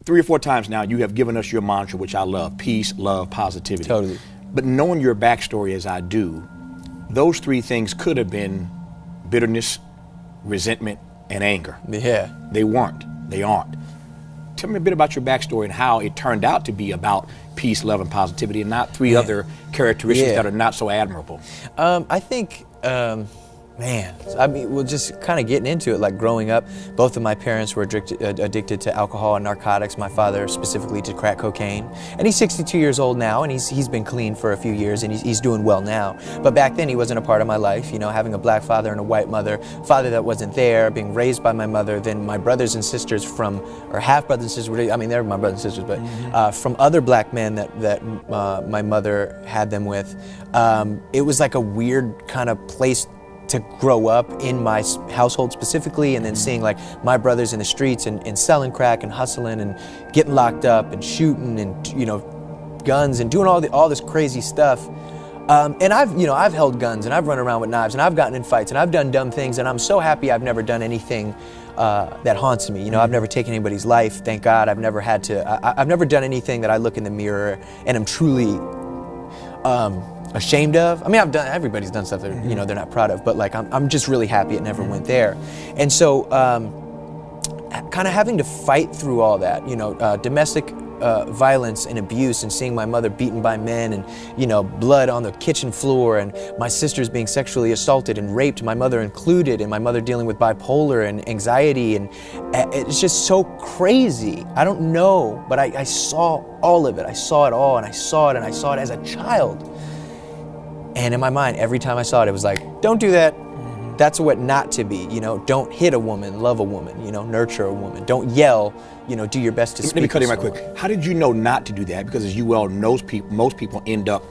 3 or 4 times now you have given us your mantra, which I love: peace, love, positivity. Totally. But knowing your backstory as I do, those 3 things could have been bitterness, resentment, and anger. Yeah. They weren't. They aren't. Tell me a bit about your backstory and how it turned out to be about peace, love, and positivity, and not 3 other characteristics that are not so admirable. I think, man, I mean, well, just kind of getting into it, like growing up, both of my parents were addicted to alcohol and narcotics. My father specifically to crack cocaine. And he's 62 years old now, and he's been clean for a few years, and he's doing well now. But back then, he wasn't a part of my life, you know, having a black father and a white mother, father that wasn't there, being raised by my mother, then my brothers and sisters or half brothers and sisters, I mean, they're my brothers and sisters, but from other black men that my mother had them with. It was like a weird kind of place to grow up in my household specifically, and then seeing like my brothers in the streets and selling crack and hustling and getting locked up and shooting and, you know, guns and doing all this crazy stuff. And I've held guns and I've run around with knives and I've gotten in fights and I've done dumb things, and I'm so happy I've never done anything that haunts me. You know, I've never taken anybody's life, thank God. I've never had to, I've never done anything that I look in the mirror and I'm truly ashamed of. I mean, everybody's done stuff that, you know, they're not proud of, but like I'm just really happy it never went there. And so kind of having to fight through all that, you know, domestic violence and abuse, and seeing my mother beaten by men, and, you know, blood on the kitchen floor, and my sisters being sexually assaulted and raped, my mother included, and my mother dealing with bipolar and anxiety, and it's just so crazy. I don't know, but I saw all of it. I saw it all, and I saw it as a child. And in my mind, every time I saw it, it was like, don't do that. That's what not to be, you know. Don't hit a woman, love a woman, you know, nurture a woman. Don't yell, you know, do your best to speak. Let me cut in right quick. How did you know not to do that? Because as you well know, most people end up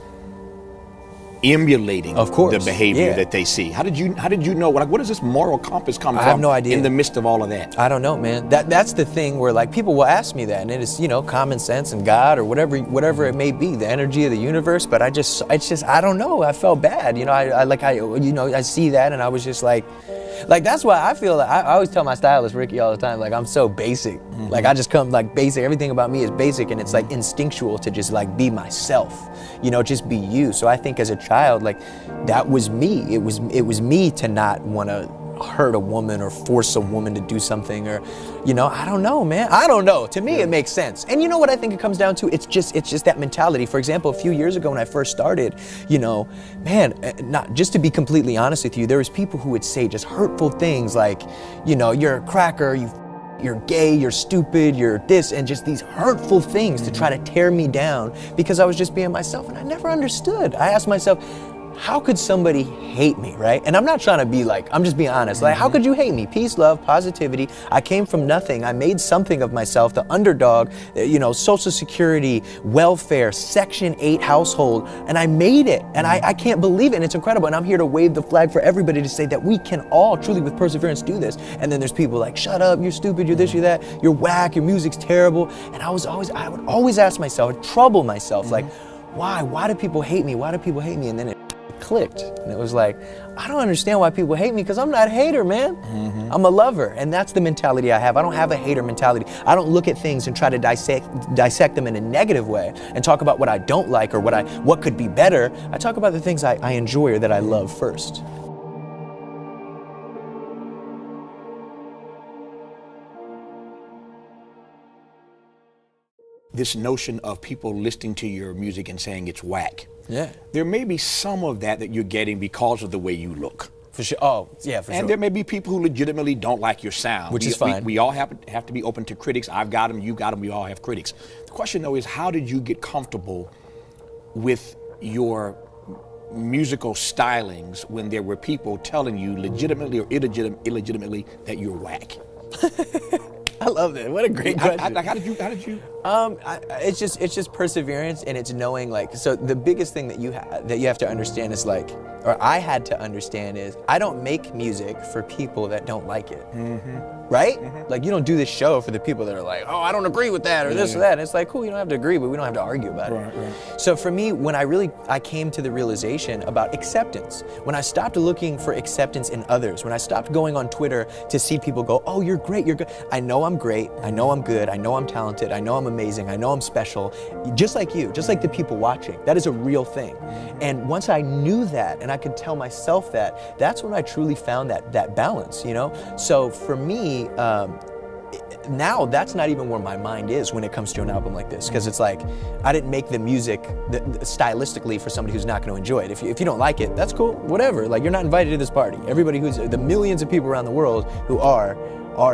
emulating the behavior that they see. How did you know? Like, what does this moral compass come from? I have no idea. In the midst of all of that. I don't know, man. That's the thing where like people will ask me that, and it is, you know, common sense and God or whatever it may be, the energy of the universe. But it's just I don't know. I felt bad, you know. I see that, and I was just like that's why I feel like I always tell my stylist Ricky all the time, like I'm so basic. Like I just come like basic. Everything about me is basic, and it's like instinctual to just like be myself, you know, just be you. So I think as a child, like that was me. It was me to not want to hurt a woman or force a woman to do something, or, you know, I don't know, man. I don't know. To me, it makes sense. And you know what I think it comes down to? It's just that mentality. For example, a few years ago when I first started, you know, man, not just to be completely honest with you, there was people who would say just hurtful things like, you know, you're a cracker, you're gay, you're stupid, you're this, and just these hurtful things to try to tear me down because I was just being myself, and I never understood. I asked myself, how could somebody hate me, right? And I'm not trying to be like, I'm just being honest. Like, how could you hate me? Peace, love, positivity. I came from nothing. I made something of myself, the underdog, you know, Social Security, welfare, Section 8 household, and I made it. And I can't believe it, and it's incredible. And I'm here to wave the flag for everybody to say that we can all truly with perseverance do this. And then there's people like, shut up, you're stupid, you're this, you're that, you're whack, your music's terrible. And I would always ask myself, trouble myself, like, why do people hate me? Why do people hate me? And then it clicked, and it was like, I don't understand why people hate me, because I'm not a hater, man. I'm a lover, and that's the mentality I have. I don't have a hater mentality. I don't look at things and try to dissect them in a negative way and talk about what I don't like or what could be better. I talk about the things I enjoy or that I love first. This notion of people listening to your music and saying it's whack. Yeah. There may be some of that you're getting because of the way you look. For sure. Oh, yeah, for sure. And there may be people who legitimately don't like your sound. Which is fine. We all have to be open to critics. I've got them, you got them, we all have critics. The question, though, is how did you get comfortable with your musical stylings when there were people telling you legitimately or illegitimately that you're whack? I love that. What a great question. How did you? It's just perseverance, and it's knowing, like, so the biggest thing that you have to understand is like, or I had to understand is, I don't make music for people that don't like it. right? Like, you don't do this show for the people that are like, oh, I don't agree with that or this or that. And it's like, cool, you don't have to agree, but we don't have to argue about it. So for me, when I came to the realization about acceptance, when I stopped looking for acceptance in others, when I stopped going on Twitter to see people go, oh, you're great, you're good. I know I'm great, I know I'm good, I know I'm talented, I know I'm amazing, I know I'm special, just like you, just like the people watching. That is a real thing. And once I knew that and I could tell myself that, that's when I truly found that balance, you know? So for me, now that's not even where my mind is when it comes to an album like this, because it's like, I didn't make the music stylistically for somebody who's not going to enjoy it. If you don't like it, that's cool, whatever. Like, you're not invited to this party. Everybody the millions of people around the world who are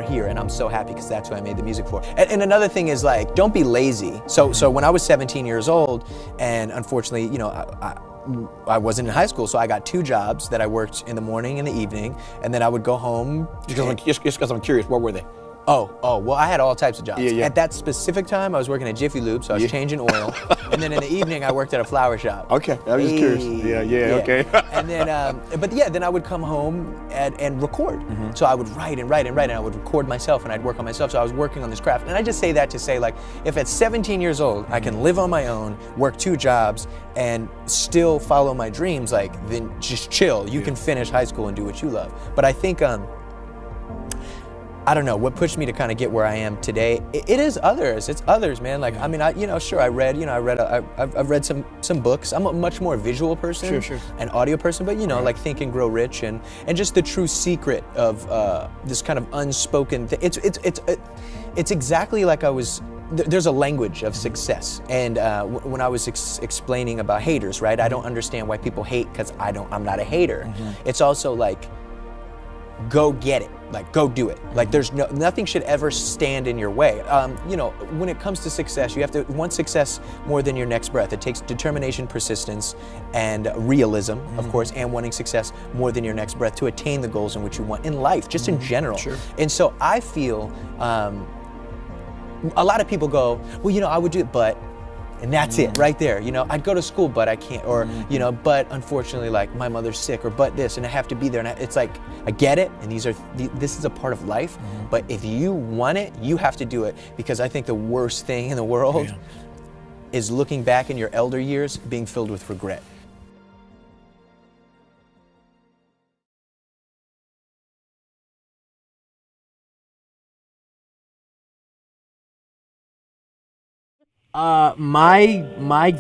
here, and I'm so happy because that's who I made the music for. And another thing is, like, don't be lazy. So when I was 17 years old, and unfortunately, you know, I wasn't in high school, so I got 2 jobs that I worked in the morning and the evening, and then I would go home. Just because I'm curious, what were they? Well, I had all types of jobs. Yeah. At that specific time, I was working at Jiffy Lube, so I was changing oil. And then in the evening, I worked at a flower shop. Okay, I was just curious. Yeah, okay. And then, then I would come home and record. So I would write and I would record myself and I'd work on myself. So I was working on this craft. And I just say that to say, like, if at 17 years old, I can live on my own, work 2 jobs, and still follow my dreams, like, then just chill. You can finish high school and do what you love. But I think, I don't know, what pushed me to kind of get where I am today, it is others. It's others, man. Like, I mean, sure, I've read some books. I'm a much more visual person, an audio person, but, you know, like Think and Grow Rich and just the true secret of this kind of unspoken thing. It's exactly like there's a language of success. And when I was explaining about haters, right? I don't understand why people hate because I'm not a hater. It's also like, go get it. Like, go do it. Like, there's nothing should ever stand in your way. You know, when it comes to success, you have to want success more than your next breath. It takes determination, persistence, and realism, of course, and wanting success more than your next breath to attain the goals in which you want in life, just in general. And so I feel a lot of people go, well, you know, I would do it, but. And that's it right there. You know, I'd go to school, but I can't, or, you know, but unfortunately, like, my mother's sick, or but this, and I have to be there. And it's like, I get it, and this is a part of life, but if you want it, you have to do it, because I think the worst thing in the world is looking back in your elder years being filled with regret. My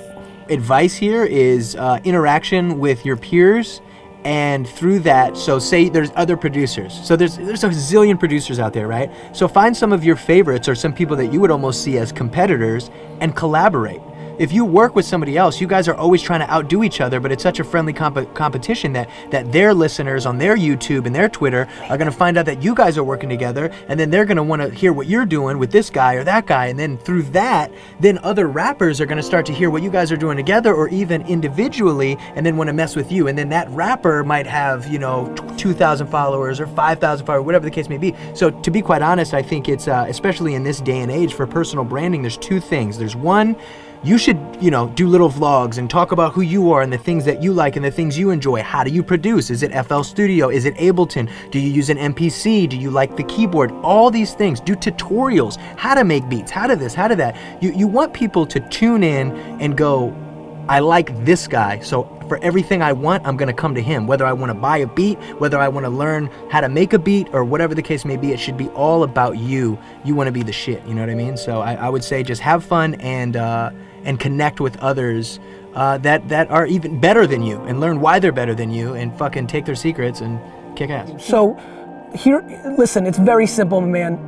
advice here is interaction with your peers, and through that, so say there's other producers. So there's a zillion producers out there, right? So find some of your favorites or some people that you would almost see as competitors and collaborate. If you work with somebody else, you guys are always trying to outdo each other, but it's such a friendly competition that their listeners on their YouTube and their Twitter are going to find out that you guys are working together, and then they're going to want to hear what you're doing with this guy or that guy, and then through that, then other rappers are going to start to hear what you guys are doing together or even individually, and then want to mess with you, and then that rapper might have, you know, 2,000 followers or 5,000 followers, whatever the case may be. So to be quite honest, I think it's, especially in this day and age for personal branding, there's 2 things. There's one, you should, you know, do little vlogs and talk about who you are and the things that you like and the things you enjoy. How do you produce? Is it FL Studio? Is it Ableton? Do you use an MPC? Do you like the keyboard? All these things. Do tutorials. How to make beats. How to this, how to that. You want people to tune in and go, I like this guy, so for everything I want, I'm gonna come to him. Whether I wanna buy a beat, whether I wanna learn how to make a beat, or whatever the case may be, it should be all about you. You wanna be the shit, you know what I mean? So I would say just have fun and connect with others that are even better than you, and learn why they're better than you, and fucking take their secrets and kick ass. So here, listen, it's very simple, man.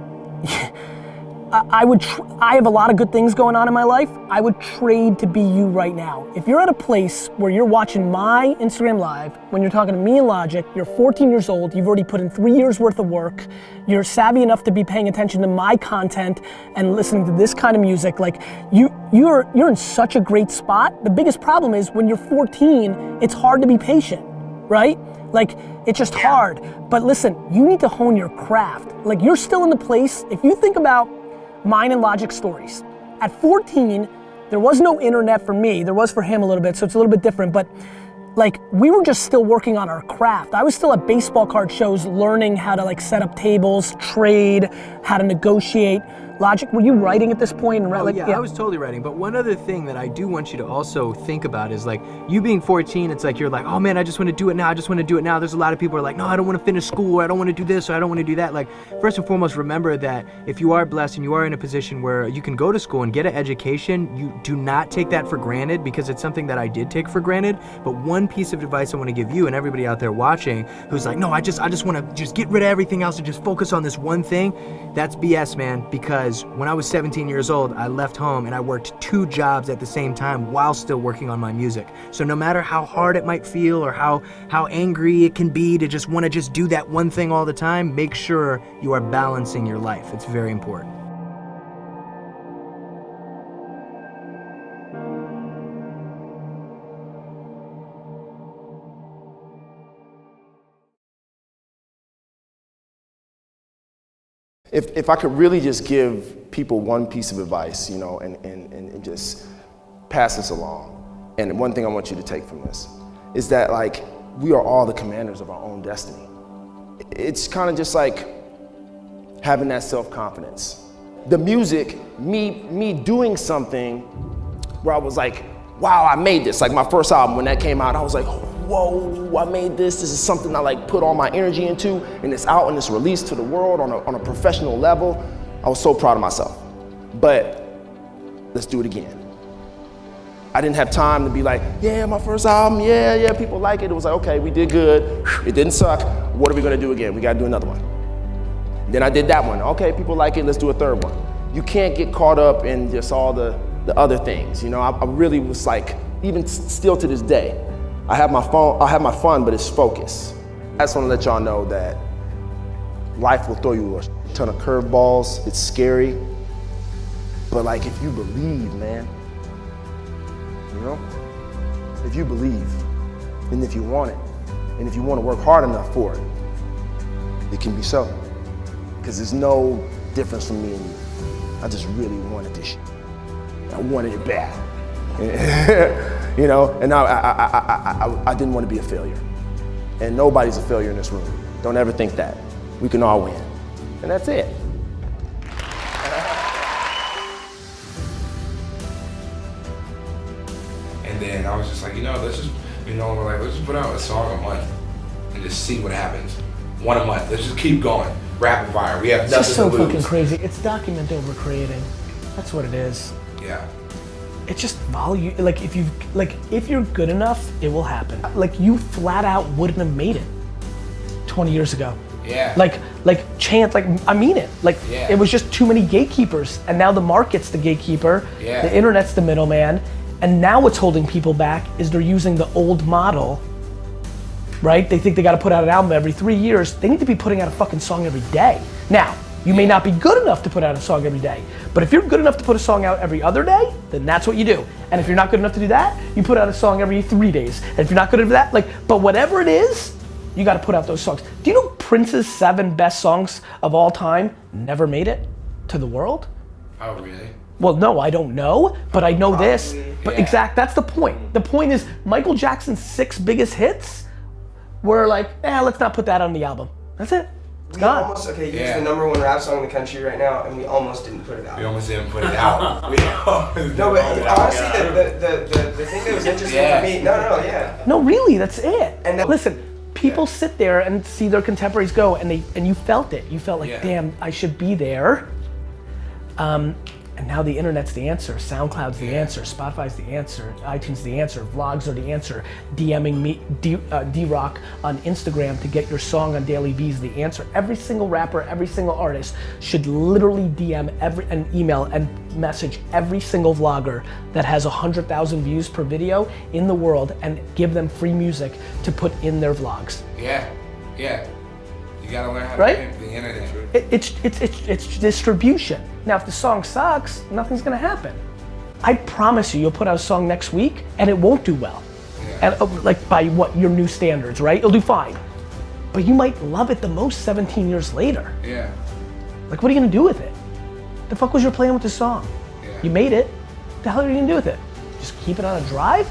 I have a lot of good things going on in my life. I would trade to be you right now. If you're at a place where you're watching my Instagram Live, when you're talking to me and Logic, you're 14 years old, you've already put in 3 years worth of work, you're savvy enough to be paying attention to my content and listening to this kind of music, like you're in such a great spot. The biggest problem is when you're 14, it's hard to be patient, right? Like, it's just hard. But listen, you need to hone your craft. Like, you're still in the place, if you think about mine and Logic stories. At 14, there was no internet for me. There was for him a little bit, so it's a little bit different. But Like, we were just still working on our craft. I was still at baseball card shows learning how to like set up tables, trade, how to negotiate. Logic, were you writing at this point? Oh, yeah, I was totally writing. But one other thing that I do want you to also think about is like, you being 14, it's like you're like, oh man, I just want to do it now. I just want to do it now. There's a lot of people who are like, no, I don't want to finish school, or I don't want to do this, or I don't want to do that. Like, first and foremost, remember that if you are blessed and you are in a position where you can go to school and get an education, you do not take that for granted, because it's something that I did take for granted. But one piece of advice I want to give you and everybody out there watching who's like, no, I just want to just get rid of everything else and just focus on this one thing, that's BS, man. Because when I was 17 years old, I left home and I worked 2 jobs at the same time while still working on my music. So no matter how hard it might feel or how angry it can be to just want to just do that one thing all the time, make sure you are balancing your life. It's very important. If I could really just give people one piece of advice, you know, and just pass this along, and one thing I want you to take from this is that, like, we are all the commanders of our own destiny. It's kind of just like having that self-confidence. The music, me doing something where I was like, wow, I made this. Like my first album, when that came out, I was like, whoa, I made this. This is something I like put all my energy into, and it's out and it's released to the world on a professional level. I was so proud of myself. But let's do it again. I didn't have time to be like, yeah, my first album, yeah, people like it. It was like, okay, we did good. It didn't suck. What are we gonna do again? We gotta do another one. Then I did that one. Okay, people like it, let's do a third one. You can't get caught up in just all the other things. You know, I really was like, even still to this day, I have my fun, but it's focus. I just wanna let y'all know that life will throw you a ton of curveballs. It's scary, but like if you believe, man, you know? If you believe, and if you want it, and if you want to work hard enough for it, it can be so. Because there's no difference from me and you. I just really wanted this shit. I wanted it bad. You know, and I didn't want to be a failure. And nobody's a failure in this room. Don't ever think that. We can all win. And that's it. And then I was just like, let's just put out a song a month and just see what happens. One a month. Let's just keep going. Rapid fire. We have nothing to lose. It's just so fucking crazy. It's document over creating. That's what it is. Yeah. It's just volume. Like if you're good enough, it will happen. Like you flat out wouldn't have made it 20 years ago. Yeah. Like Chance, like I mean it. Like yeah. It was just too many gatekeepers, and now the market's the gatekeeper. Yeah. The internet's the middleman, and now what's holding people back is they're using the old model. Right? They think they got to put out an album every 3 years. They need to be putting out a fucking song every day. Now, you may not be good enough to put out a song every day, but if you're good enough to put a song out every other day, then that's what you do. And if you're not good enough to do that, you put out a song every 3 days. And if you're not good at that, but whatever it is, you got to put out those songs. Do you know Prince's 7 best songs of all time never made it to the world? Oh, really? Well, no, I don't know, but I know this. But yeah. That's the point. The point is Michael Jackson's 6 biggest hits were like, let's not put that on the album. That's it. It's gone. He's the #1 rap song in the country right now, and we almost didn't put it out. We almost didn't put it out. No, but honestly, the thing that was interesting for me, yeah. No, really, that's it. And listen, people sit there and see their contemporaries go, and you felt it. You felt like, damn, I should be there. And now the internet's the answer, SoundCloud's the answer, Spotify's the answer, iTunes the answer, vlogs are the answer, DMing me, D-Rock on Instagram to get your song on Daily V is the answer. Every single rapper, every single artist should literally DM and email and message every single vlogger that has 100,000 views per video in the world and give them free music to put in their vlogs. Yeah. You gotta learn how to right? pimp the internet. It's distribution. Now, if the song sucks, nothing's gonna happen. I promise you'll put out a song next week and it won't do well. Yeah. And like by what your new standards, right? It'll do fine. But you might love it the most 17 years later. Yeah. Like, what are you gonna do with it? The fuck was your plan with the song? Yeah. You made it. What the hell are you gonna do with it? Just keep it on a drive?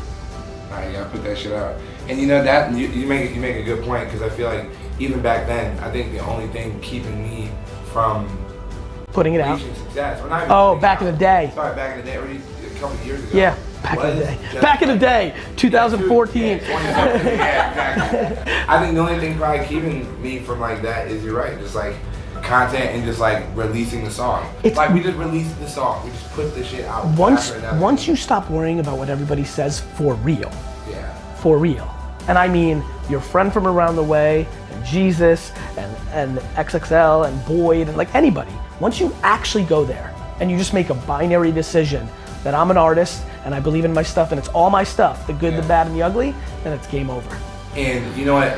Nah, you gotta put that shit out. And you know that you make a good point, because I feel like even back then, I think the only thing keeping me from putting it out. reaching success, or not even Oh, putting it back in out. the day. Sorry, back in the day, or a couple of years ago. Yeah, back in the day. just- Back in the day, 2014. Yeah, 2014, yeah, exactly. I think the only thing probably keeping me from like that is, you're right, just like content and just like releasing the song. It's- Like we just released the song, we just put the shit out. Once you stop worrying about what everybody says for real, Yeah. for real, and I mean your friend from around the way, and Jesus, and XXL, and Boyd, and like anybody, once you actually go there and you just make a binary decision that I'm an artist and I believe in my stuff and it's all my stuff, the good, the bad, and the ugly, then it's game over. And you know what?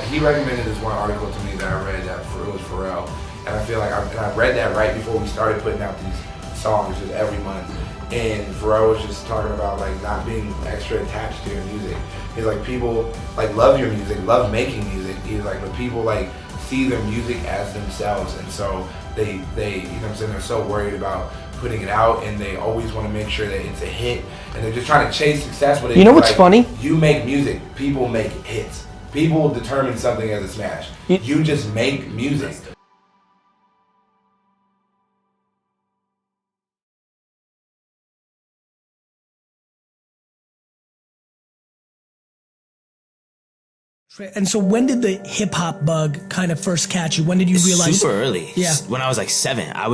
He recommended this one article to me that I read that it was Pharrell, and I feel like I read that right before we started putting out these songs just every month. And Pharrell was just talking about like not being extra attached to your music. He's like, people like love your music, love making music. He's like, but people like see their music as themselves, and so they you know what I'm saying, they're so worried about putting it out, and they always want to make sure that it's a hit, and they're just trying to chase success with it. You know what's Like, funny? You make music, people make hits. People determine something as a smash. You just make music. And so when did the hip hop bug kind of first catch you? When did you realize? Super early. Yeah. When I was like 7, I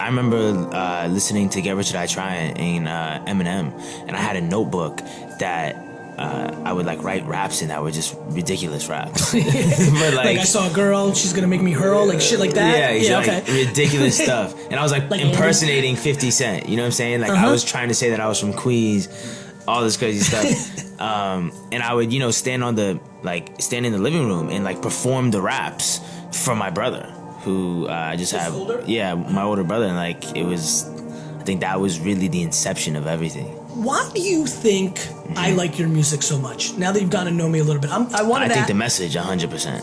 remember listening to Get Rich or Die Trying in Eminem, and I had a notebook that I would like write raps in that were just ridiculous raps. But Like I saw a girl, she's gonna make me hurl, like shit like that. Yeah, okay. like ridiculous stuff. And I was like impersonating 50 Cent, you know what I'm saying? Like I was trying to say that I was from Queens, all this crazy stuff. And I would, stand in the living room and like perform the raps for my brother, who I just have, my older brother. And like, I think that was really the inception of everything. Why do you think I like your music so much? Now that you've gotten to know me a little bit, I think the message 100%,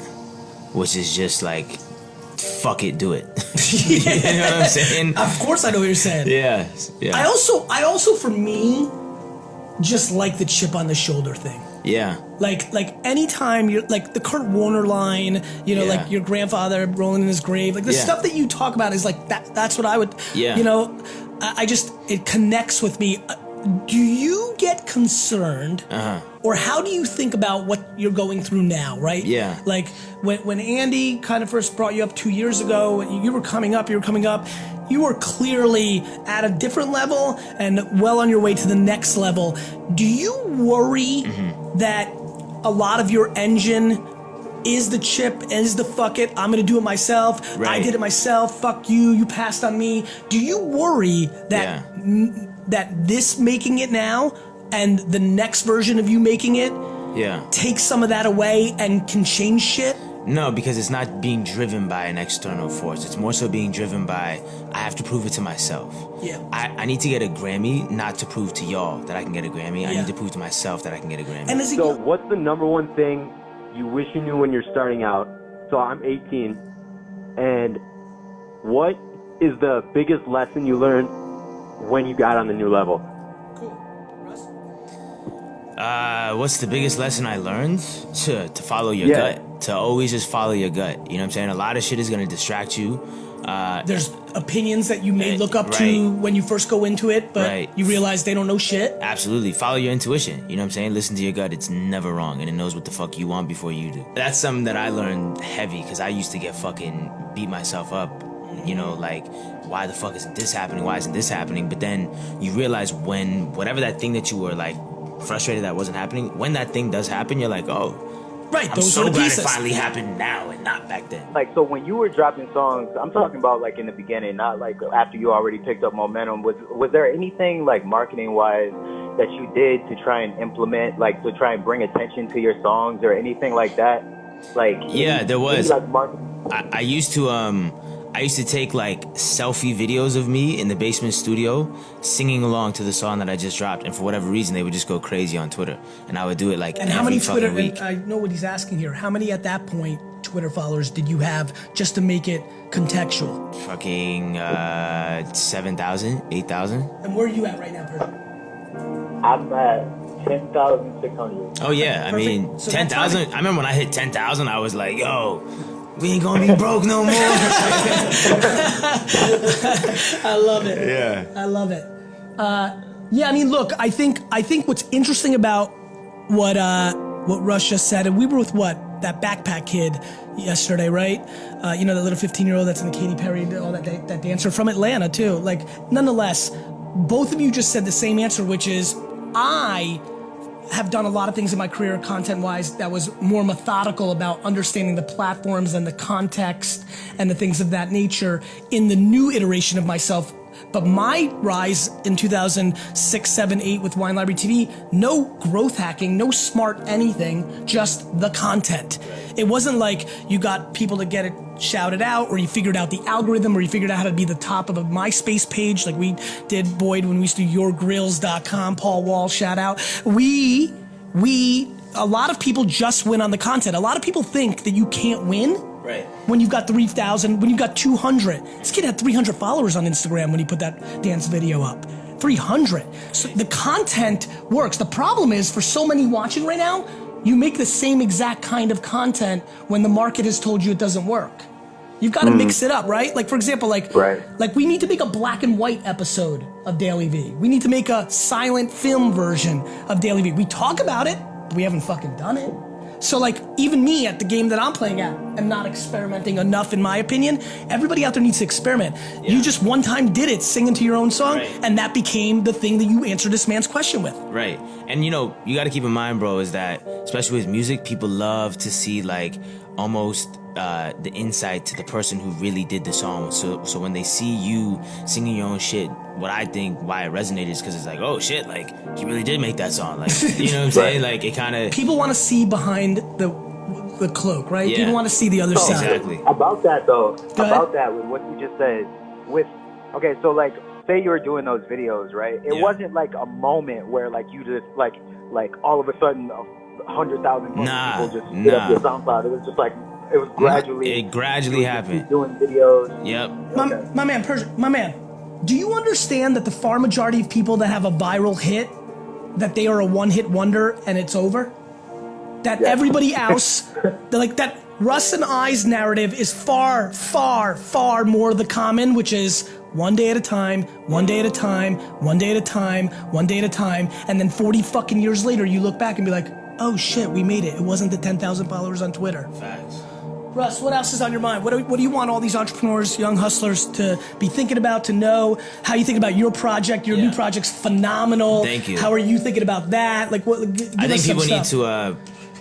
which is just like, fuck it, do it. You know what I'm saying? Of course I know what you're saying. Yeah. I also for me, just like the chip on the shoulder thing. Yeah. Like anytime you're like the Kurt Warner line, like your grandfather rolling in his grave, like the stuff that you talk about is like that's what I would, it connects with me. Do you get concerned, or how do you think about what you're going through now, right? Yeah. Like when Andy kind of first brought you up 2 years ago, you were coming up, you were clearly at a different level and well on your way to the next level. Do you worry that a lot of your engine is the chip, is the fuck it, I'm gonna do it myself, right. I did it myself, fuck you, you passed on me. Do you worry that that this making it now and the next version of you making it takes some of that away and can change shit? No, because it's not being driven by an external force. It's more so being driven by, I have to prove it to myself. Yeah. I need to get a Grammy, not to prove to y'all that I can get a Grammy. I need to prove to myself that I can get a Grammy. And so what's the number one thing you wish you knew when you're starting out? So I'm 18. And what is the biggest lesson you learned when you got on the new level? What's the biggest lesson I learned? To follow your gut. To always just follow your gut. You know what I'm saying? A lot of shit is going to distract you. There's opinions that you may look up to when you first go into it, but you realize they don't know shit. Absolutely. Follow your intuition. You know what I'm saying? Listen to your gut. It's never wrong, and it knows what the fuck you want before you do. That's something that I learned heavy, because I used to get fucking beat myself up. Like, why the fuck isn't this happening? Why isn't this happening? But then you realize when whatever that thing that you were like frustrated that wasn't happening, when that thing does happen, you're like, oh, right, I'm so glad it finally happened now and not back then. Like, so when you were dropping songs, I'm talking about like in the beginning, not like after you already picked up momentum. Was there anything like marketing wise that you did to try and implement, like to try and bring attention to your songs or anything like that? Like, yeah, there was. Like I used to take like selfie videos of me in the basement studio singing along to the song that I just dropped, and for whatever reason they would just go crazy on Twitter, and I would do it like and every how many fucking Twitter week. and I know what he's asking here, how many at that point Twitter followers did you have, just to make it contextual? Fucking 7,000, 8,000. And where are you at right now, Persian? I'm at 10,600. Oh yeah, I mean, So 10,000. I remember when I hit 10,000, I was like, yo, we ain't gonna be broke no more. I love it. Yeah. I love it. Yeah, I mean, look, I think what's interesting about what Russ just said, and we were with that backpack kid yesterday, right? You know, the little 15-year-old that's in the Katy Perry, all that dancer from Atlanta too. Like, nonetheless, both of you just said the same answer, which is I have done a lot of things in my career content-wise that was more methodical about understanding the platforms and the context and the things of that nature in the new iteration of myself. But my rise in 2006, 7, 8 with Wine Library TV, no growth hacking, no smart anything, just the content. It wasn't like you got people to get it shouted out, or you figured out the algorithm, or you figured out how to be the top of a MySpace page like we did, Boyd, when we used to do yourgrills.com, Paul Wall, shout out. A lot of people just win on the content. A lot of people think that you can't win. Right. When you've got 3,000, when you've got 200. This kid had 300 followers on Instagram when he put that dance video up. 300. So the content works. The problem is, for so many watching right now, you make the same exact kind of content when the market has told you it doesn't work. You've got to mix it up, right? Like, for example, like we need to make a black and white episode of Daily V. We need to make a silent film version of Daily V. We talk about it, but we haven't fucking done it. So like, even me at the game that I'm playing at am not experimenting enough, in my opinion. Everybody out there needs to experiment. Yeah. You just one time did it, singing to your own song, and that became the thing that you answered this man's question with. Right. And you know, you got to keep in mind, bro, is that especially with music, people love to see like almost the insight to the person who really did the song. So when they see you singing your own shit, what I think why it resonated is because it's like, oh shit, like he really did make that song. Like, you know what I'm saying? Like, it kind of, people want to see behind the cloak, right? Yeah. People want to see the other side. Exactly. About that though, about that with what you just said, okay, so like, say you were doing those videos, right? It wasn't like a moment where like you just like all of a sudden 100,000 people just hit up your SoundCloud. It was just like, it was gradually. It gradually happened. Doing videos. Yep. My man, do you understand that the far majority of people that have a viral hit, that they are a one-hit wonder and it's over? That everybody else, like that Russ and I's narrative is far, far, far more the common, which is one day at a time, one day at a time, one day at a time, one day at a time, and then 40 fucking years later, you look back and be like, oh shit, we made it. It wasn't the 10,000 followers on Twitter. Facts. Russ, what else is on your mind? What do you want all these entrepreneurs, young hustlers to be thinking about, to know? How you think about your project? Your new project's phenomenal. Thank you. How are you thinking about that? Like, what? I think people need to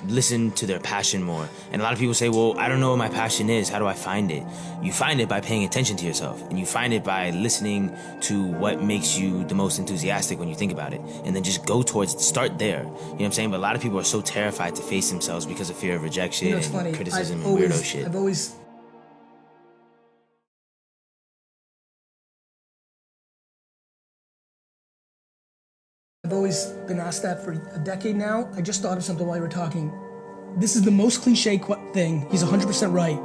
listen to their passion more. And a lot of people say, well, I don't know what my passion is. How do I find it? You find it by paying attention to yourself. And you find it by listening to what makes you the most enthusiastic when you think about it. And then just start there. You know what I'm saying? But a lot of people are so terrified to face themselves because of fear of rejection and criticism and weirdo shit. I've always been asked that for a decade now. I just thought of something while you were talking. This is the most cliche thing. He's 100% right.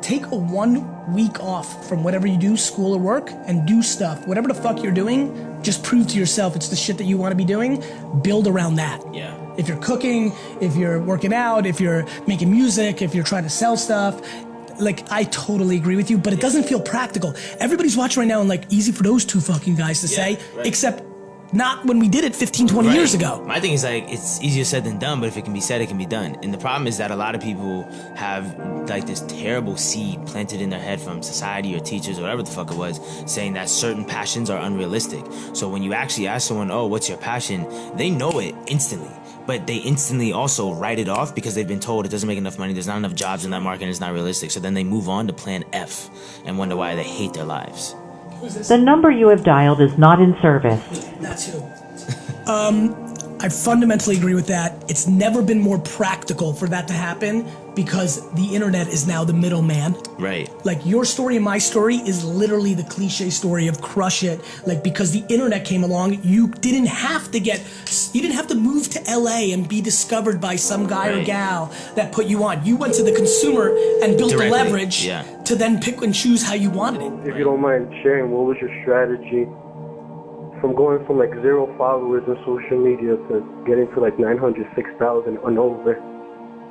Take a 1 week off from whatever you do, school or work, and do stuff. Whatever the fuck you're doing, just prove to yourself it's the shit that you want to be doing. Build around that. Yeah. If you're cooking, if you're working out, if you're making music, if you're trying to sell stuff, like, I totally agree with you, but it doesn't feel practical. Everybody's watching right now and like, easy for those two fucking guys to say, except not when we did it 15, 20 years ago. My thing is like, it's easier said than done, but if it can be said, it can be done. And the problem is that a lot of people have like this terrible seed planted in their head from society or teachers or whatever the fuck it was, saying that certain passions are unrealistic. So when you actually ask someone, oh, what's your passion? They know it instantly. But they instantly also write it off because they've been told it doesn't make enough money, there's not enough jobs in that market, and it's not realistic. So then they move on to plan F and wonder why they hate their lives. The number you have dialed is not in service. That's who. I fundamentally agree with that. It's never been more practical for that to happen because the internet is now the middleman. Right. Like, your story and my story is literally the cliche story of crush it. Like, because the internet came along, you didn't have to move to LA and be discovered by some guy or gal that put you on. You went to the consumer and built the leverage to then pick and choose how you wanted it. If you don't mind sharing, what was your strategy from going from like 0 followers on social media to getting to like 906,000 and over,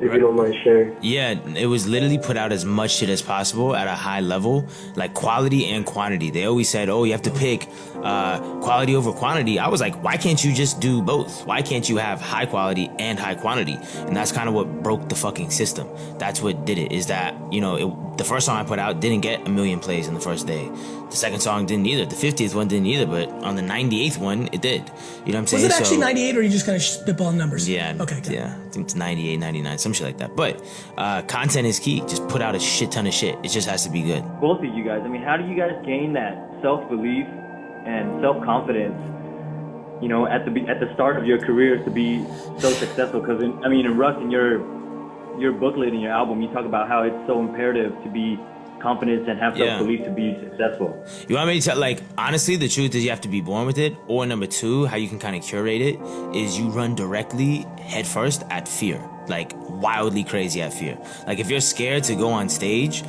if you don't mind sharing. Yeah, it was literally put out as much shit as possible at a high level, like quality and quantity. They always said, oh, you have to pick quality over quantity. I was like, why can't you just do both? Why can't you have high quality and high quantity? And that's kind of what broke the fucking system. That's what did it, is that, you know, the first song I put out didn't get 1 million plays in the first day. The second song didn't either. The 50th one didn't either, but on the 98th one, it did. You know what I'm saying? Was it actually 98 or you just kind of spitballing numbers? Yeah. Okay. Good. Yeah. I think it's 98, 99, some shit like that. But content is key. Just put out a shit ton of shit. It just has to be good. Both of you guys, I mean, how do you guys gain that self-belief and self-confidence, you know, at the start of your career to be so successful? Because, I mean, in Russ, in your booklet and your album, you talk about how it's so imperative to be confident and have self-belief to be successful. You want me to tell, like, honestly, the truth is you have to be born with it. Or number two, how you can kind of curate it is you run directly headfirst at fear. Like, wildly crazy at fear. Like, if you're scared to go on stage,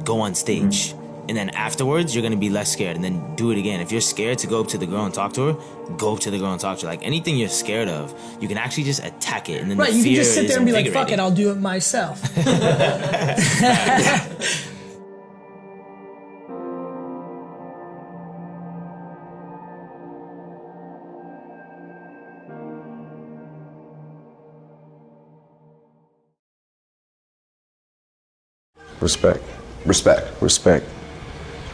go on stage. Mm-hmm. And then afterwards, you're going to be less scared. And then do it again. If you're scared to go up to the girl and talk to her, go up to the girl and talk to her. Like, anything you're scared of, you can actually just attack it. And then right, the you fear can just sit there and be like, fuck it, I'll do it invigorating. myself. Respect.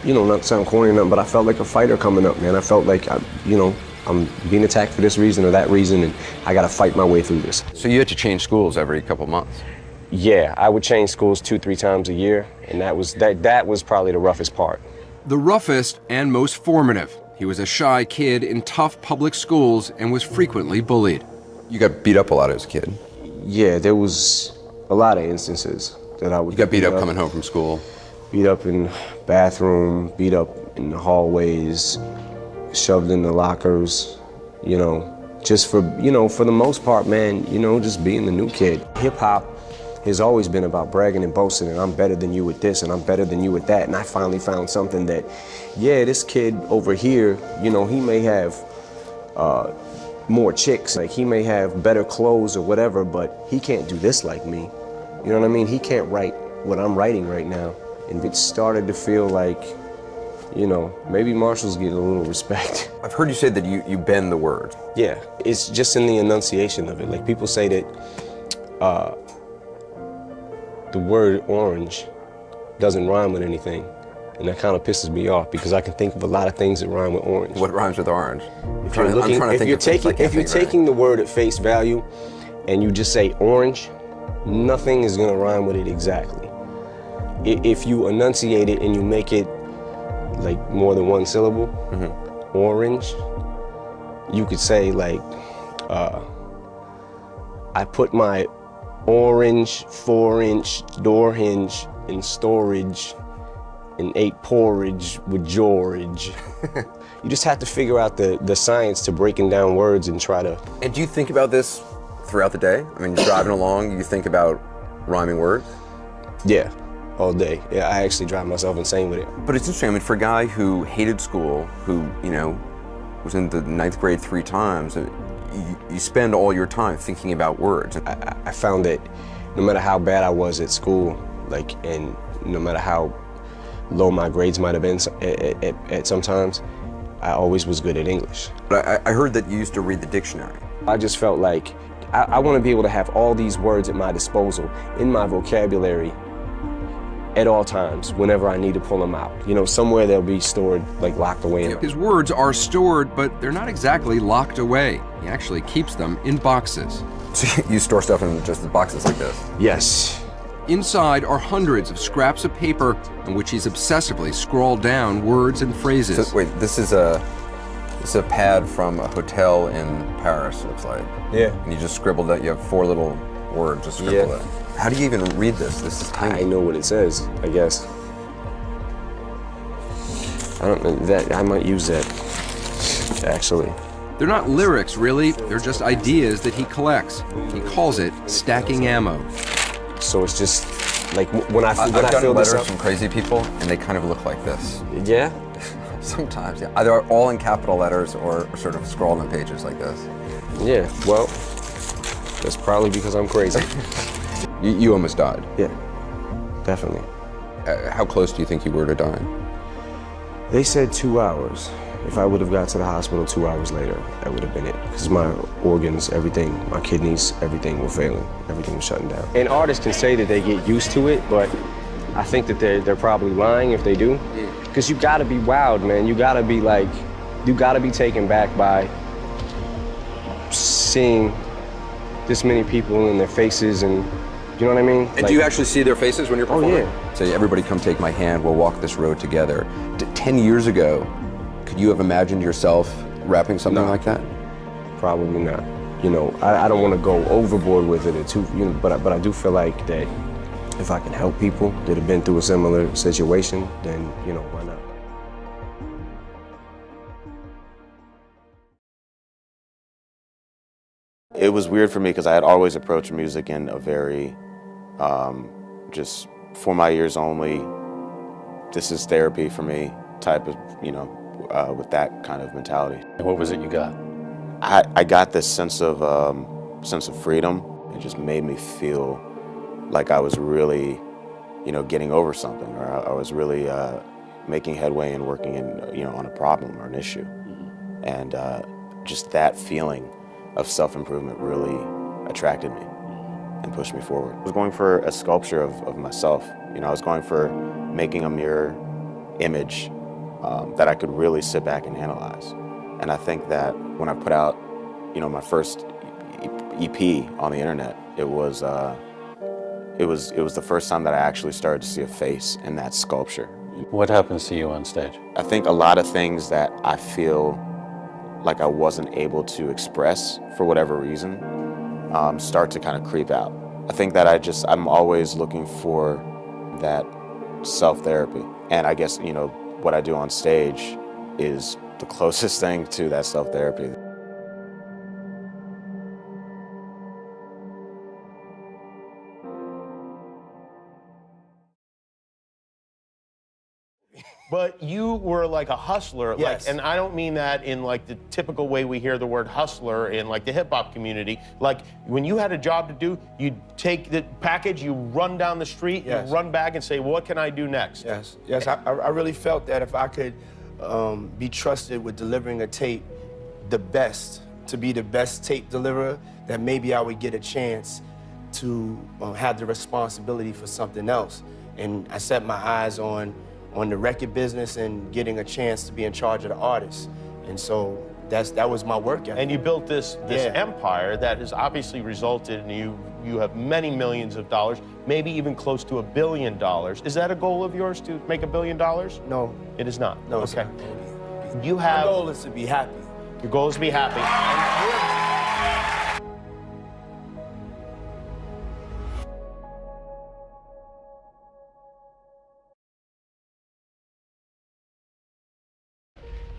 You know, not to sound corny or nothing, but I felt like a fighter coming up, man. I felt like, I'm being attacked for this reason or that reason, and I gotta fight my way through this. So you had to change schools every couple months? Yeah, I would change schools 2-3 times a year, and that was probably the roughest part. The roughest and most formative. He was a shy kid in tough public schools and was frequently bullied. You got beat up a lot as a kid? Yeah, there was a lot of instances that I would You got beat up coming home from school? Beat up in bathroom, beat up in the hallways, shoved in the lockers, you know, just for the most part, man, you know, just being the new kid. Hip hop has always been about bragging and boasting, and I'm better than you at this, and I'm better than you at that. And I finally found something that, yeah, this kid over here, you know, he may have more chicks, like he may have better clothes or whatever, but he can't do this like me. You know what I mean? He can't write what I'm writing right now. And it started to feel like, you know, maybe Marshall's getting a little respect. I've heard you say that you bend the word. Yeah, it's just in the enunciation of it. Like, people say that the word orange doesn't rhyme with anything. And that kind of pisses me off because I can think of a lot of things that rhyme with orange. What rhymes with orange? If you're taking the word at face value and you just say orange, nothing is gonna rhyme with it exactly. If you enunciate it and you make it like more than one syllable, orange, you could say like, I put my orange 4-inch door hinge in storage and ate porridge with George. You just have to figure out the science to breaking down words and try to... And do you think about this throughout the day? I mean, you're driving along, you think about rhyming words? Yeah, all day. Yeah, I actually drive myself insane with it. But it's interesting, I mean, for a guy who hated school, who, you know, was in the 9th grade 3 times, you spend all your time thinking about words. I found that no matter how bad I was at school, like, and no matter how low my grades might have been at sometimes, I always was good at English. But I heard that you used to read the dictionary. I just felt like I want to be able to have all these words at my disposal in my vocabulary at all times, whenever I need to pull them out. You know, somewhere they'll be stored, like locked away. His words are stored, but they're not exactly locked away. He actually keeps them in boxes. So you store stuff in just the boxes like this? Yes. Inside are hundreds of scraps of paper on which he's obsessively scrawled down words and phrases. So, wait, this is a pad from a hotel in Paris, it looks like. Yeah. And you just scribbled that, you have 4 little words, just scribbled it. How do you even read this? This is tiny. I know what it says, I guess. I don't know, that I might use that, actually. They're not lyrics, really. They're just ideas that he collects. He calls it stacking ammo. So it's just like when I I've feel gotten this letters up. from crazy people, and they kind of look like this. Yeah? Sometimes, yeah. Either all in capital letters or sort of scrawled on pages like this. Yeah, well, that's probably because I'm crazy. You almost died. Yeah, definitely. How close do you think you were to dying? They said 2 hours. If I would have got to the hospital 2 hours later, that would have been it. Because my organs, everything, my kidneys, everything were failing. Everything was shutting down. And artists can say that they get used to it, but I think that they're probably lying if they do. Because you gotta be wowed, man. You gotta be like, you gotta be taken back by seeing this many people in their faces and, you know what I mean? And do you actually see their faces when you're performing? Oh, yeah. Say, everybody come take my hand, we'll walk this road together. 10 years ago, could you have imagined yourself rapping something like that? Probably not. You know, I don't want to go overboard with it or too, you know, but I do feel like that if I can help people that have been through a similar situation, then, you know, why not? It was weird for me because I had always approached music in a very, just for my ears only, this is therapy for me type of, you know, with that kind of mentality. And what was it you got? I got this sense of freedom. It just made me feel like I was really, you know, getting over something, or I was really making headway and working in, you know, on a problem or an issue. And just that feeling of self-improvement really attracted me and pushed me forward. I was going for a sculpture of myself. You know, I was going for making a mirror image that I could really sit back and analyze. And I think that when I put out, you know, my first EP on the internet, it was the first time that I actually started to see a face in that sculpture. What happens to you on stage? I think a lot of things that I feel like I wasn't able to express for whatever reason start to kind of creep out. I think that I'm always looking for that self-therapy. And I guess, you know, what I do on stage is the closest thing to that self-therapy. But you were like a hustler, Yes. like, and I don't mean that in like the typical way we hear the word hustler in like the hip hop community. Like when you had a job to do, you'd take the package, you run down the street, Yes. you run back and say, what can I do next? Yes, yes. I really felt that if I could be trusted with delivering a tape, to be the best tape deliverer, that maybe I would get a chance to have the responsibility for something else. And I set my eyes on the record business and getting a chance to be in charge of the artists. And so that was my work ethic. And you built this Yeah. empire that has obviously resulted in you have many millions of dollars, maybe even close to $1 billion. Is that a goal of yours to make $1 billion? No. It is not? No, it's okay. not. You have... My goal is to be happy. Your goal is to be happy.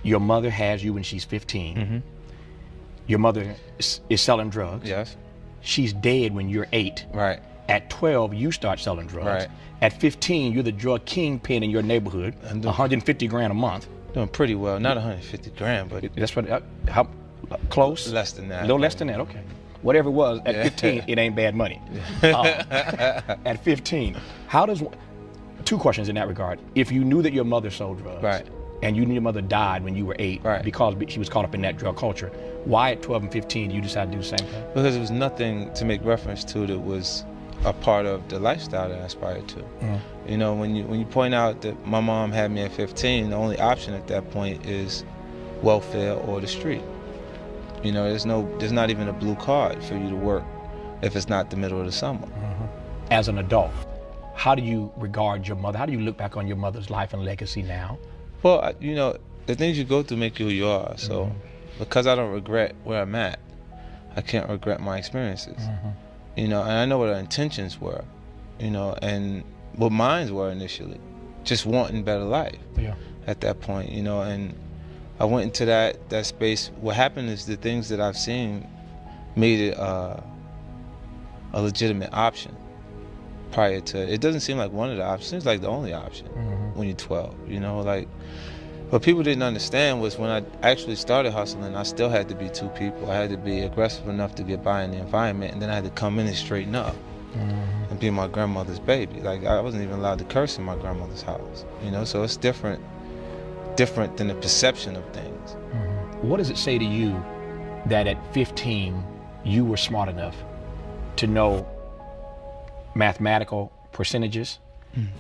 Your mother has you when she's 15. Mm-hmm. Your mother is selling drugs. Yes. She's dead when you're 8. Right. At 12, you start selling drugs. Right. At 15, you're the drug kingpin in your neighborhood. 150 grand a month. Doing pretty well. Not 150 grand, but that's what. How close? Less than that. A little less than that. Okay. Whatever it was at 15, it ain't bad money. At 15, how does? Two questions in that regard. If you knew that your mother sold drugs, Right. and you knew your mother died when you were 8, Right. because she was caught up in that drug culture, why at 12 and 15 you decided to do the same thing? Because there was nothing to make reference to that was a part of the lifestyle that I aspired to. You know, when you point out that my mom had me at 15, the only option at that point is welfare or the street. You know, there's not even a blue card for you to work if it's not the middle of the summer. As an adult, how do you regard your mother? How do you look back on your mother's life and legacy now? Well, you know, the things you go through make you who you are. So because I don't regret where I'm at, I can't regret my experiences. You know, and I know what her intentions were, you know, and what mine were initially, just wanting better life. Yeah. At that point, you know, and I went into that space. What happened is the things that I've seen made it a legitimate option. Prior to, it doesn't seem like one of the options, it's like the only option when you're 12, you know, like What people didn't understand was when I actually started hustling, I still had to be two people. I had to be aggressive enough to get by in the environment, and then I had to come in and straighten up and be my grandmother's baby. Like, I wasn't even allowed to curse in my grandmother's house, you know? So it's different than the perception of things. What does it say to you that at 15 you were smart enough to know mathematical percentages,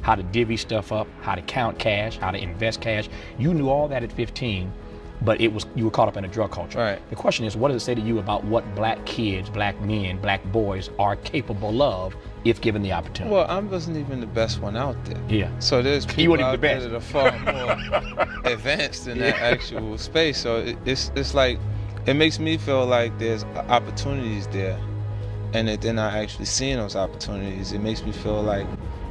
how to divvy stuff up, how to count cash, how to invest cash? You knew all that at 15, but you were caught up in a drug culture. Right. The question is, what does it say to you about what black kids, black men, black boys are capable of if given the opportunity? Well, I wasn't even the best one out there. Yeah. So there's You people weren't even out the there best. that are far more advanced in that actual space. So it's like, it makes me feel like there's opportunities there, and that they're not actually seeing those opportunities. It makes me feel like,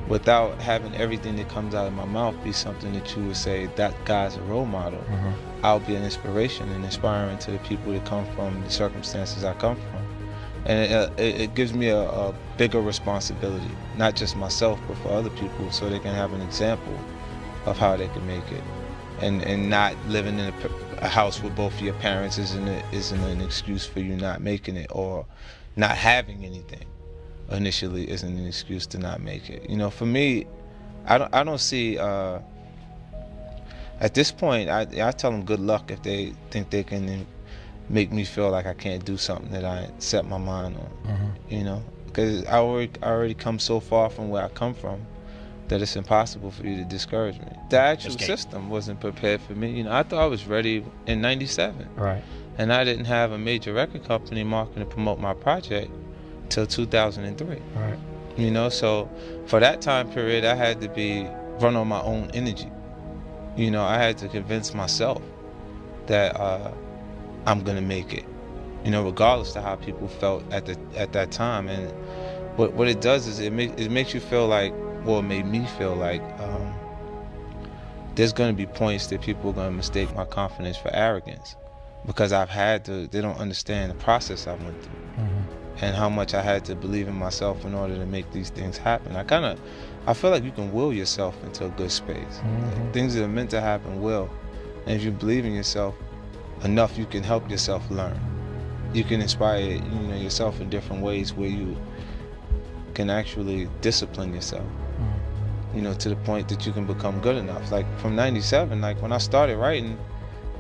without having everything that comes out of my mouth be something that you would say, that guy's a role model, I'll be an inspiration and inspiring to the people that come from the circumstances I come from. And it gives me a bigger responsibility, not just myself, but for other people, so they can have an example of how they can make it. And not living in a house with both of your parents isn't an excuse for you not making it, or not having anything initially isn't an excuse to not make it. You know, for me, I don't see, at this point, I tell them good luck if they think they can make me feel like I can't do something that I set my mind on, you know? Because I already come so far from where I come from that it's impossible for you to discourage me. The actual system wasn't prepared for me. You know, I thought I was ready in '97. Right. And I didn't have a major record company marketing to promote my project till 2003. Right. You know, so for that time period, I had to run on my own energy. You know, I had to convince myself that I'm gonna make it. You know, regardless of how people felt at that time. And what it does is it makes you feel like, well, it made me feel like there's gonna be points that people are gonna mistake my confidence for arrogance, because they don't understand the process I went through. And how much I had to believe in myself in order to make these things happen. I feel like you can will yourself into a good space. Things that are meant to happen will. And if you believe in yourself enough, you can help yourself learn. You can inspire, yourself in different ways where you can actually discipline yourself. To the point that you can become good enough. Like from '97, like when I started writing,